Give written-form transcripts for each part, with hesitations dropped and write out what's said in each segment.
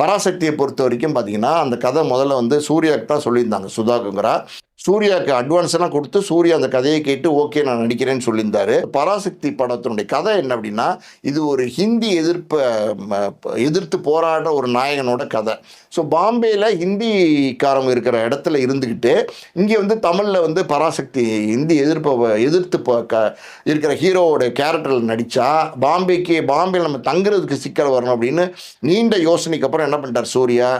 பராசக்தியை பொறுத்த வரைக்கும் பார்த்தீங்கன்னா, அந்த கதை முதல்ல வந்து சூர்யாவுக்கு தான் சொல்லியிருந்தாங்க சுதா கொங்கரா. சூர்யாவுக்கு அட்வான்ஸ் எல்லாம் கொடுத்து சூர்யா அந்த கதையை கேட்டு ஓகே நான் நடிக்கிறேன்னு சொல்லியிருந்தாரு. பராசக்தி படத்தினுடைய கதை என்ன அப்படின்னா, இது ஒரு ஹிந்தி எதிர்த்து போராடுற ஒரு நாயகனோட கதை. ஸோ பாம்பேயில் ஹிந்திக்காரங்க இருக்கிற இடத்துல இருந்துக்கிட்டு இங்கே வந்து தமிழில் வந்து பராசக்தி ஹிந்தி எதிர்த்து இருக்கிற ஹீரோவோட கேரக்டரில் நடித்தா பாம்பேயில் நம்ம தங்குறதுக்கு சிக்கல் வரணும் அப்படின்னு நீண்ட யோசனைக்கு அப்புறம் என்ன பண்ணிட்டார் சூர்யா,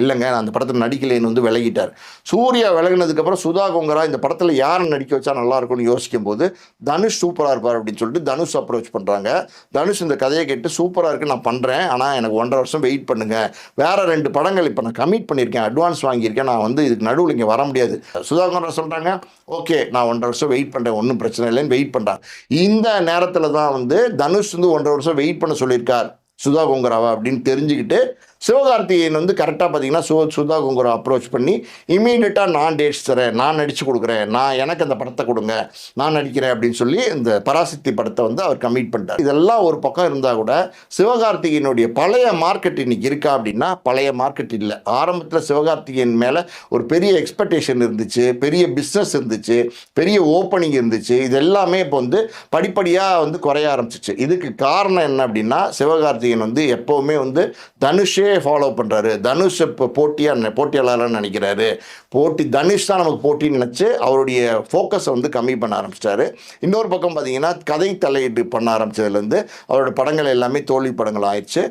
இல்லைங்க நான் அந்த படத்தில் நடிக்கலைன்னு வந்து விலகிட்டார். சூர்யா விலகினதுக்கப்புறம் சுதா கொங்கரா இந்த படத்தில் யாரை நடிக்க வச்சா நல்லா இருக்கும்னு யோசிக்கும் போது தனுஷ் சூப்பராக இருப்பார் அப்படின்னு சொல்லிட்டு தனுஷ் அப்ரோச் பண்ணுறாங்க. தனுஷ் இந்த கதையை கேட்டு சூப்பராக இருக்குது நான் பண்ணுறேன், ஆனால் எனக்கு 1.5 வருஷம் வெயிட் பண்ணுங்கள், வேறு 2 படங்கள் இப்போ நான் கமிட் பண்ணியிருக்கேன், அட்வான்ஸ் வாங்கியிருக்கேன், நான் வந்து இதுக்கு நடுவில் இங்கே வர முடியாது. சுதா கொங்கரா சொல்கிறாங்க ஓகே நான் 1.5 வருஷம் வெயிட் பண்ணுறேன், ஒன்றும் பிரச்சனை இல்லைன்னு வெயிட் பண்ணுறாங்க. இந்த நேரத்தில் தான் வந்து தனுஷ் வந்து 1.5 வருஷம் வெயிட் பண்ண சொல்லியிருக்கார் சுதா கொங்கராவா அப்படின்னு தெரிஞ்சுக்கிட்டு சிவகார்த்திகேயன் வந்து கரெக்டாக பார்த்தீங்கன்னா சுதா கொங்கரா அப்ரோச் பண்ணி இமீடியட்டாக நான் டேட்ஸ் தரேன், நான் நடித்து கொடுக்குறேன், எனக்கு அந்த படத்தை கொடுங்க, நான் நடிக்கிறேன் அப்படின்னு சொல்லி இந்த பராசக்தி படத்தை வந்து அவர் கமிட் பண்ணிட்டார். இதெல்லாம் ஒரு பக்கம் இருந்தால் கூட சிவகார்த்திகேயனுடைய பழைய மார்க்கெட் இன்னைக்கு இருக்கா அப்படின்னா பழைய மார்க்கெட் இல்லை. ஆரம்பத்தில் சிவகார்த்திகேயன் மேலே ஒரு பெரிய எக்ஸ்பெக்டேஷன் இருந்துச்சு, பெரிய பிஸ்னஸ் இருந்துச்சு, பெரிய ஓப்பனிங் இருந்துச்சு. இது எல்லாமே இப்போ வந்து படிப்படியாக வந்து குறைய ஆரம்பிச்சிச்சு. இதுக்கு காரணம் என்ன அப்படின்னா சிவகார்த்திகேயன் வந்து எப்போவுமே வந்து தனுஷே ஃபாலோ பண்ணுறாரு, தனுஷ் இப்போ போட்டியாளராக நினைக்கிறாரு, தனுஷ் தான் நமக்கு போட்டின்னு நினச்சி அவருடைய ஃபோக்கஸை வந்து கம்மி பண்ண ஆரம்பிச்சிட்டாரு. இன்னொரு பக்கம் பார்த்தீங்கன்னா கதை தலையீடு பண்ண ஆரம்பித்ததுலேருந்து அவரோட படங்கள் எல்லாமே தோல்வி படங்கள் ஆயிடுச்சு.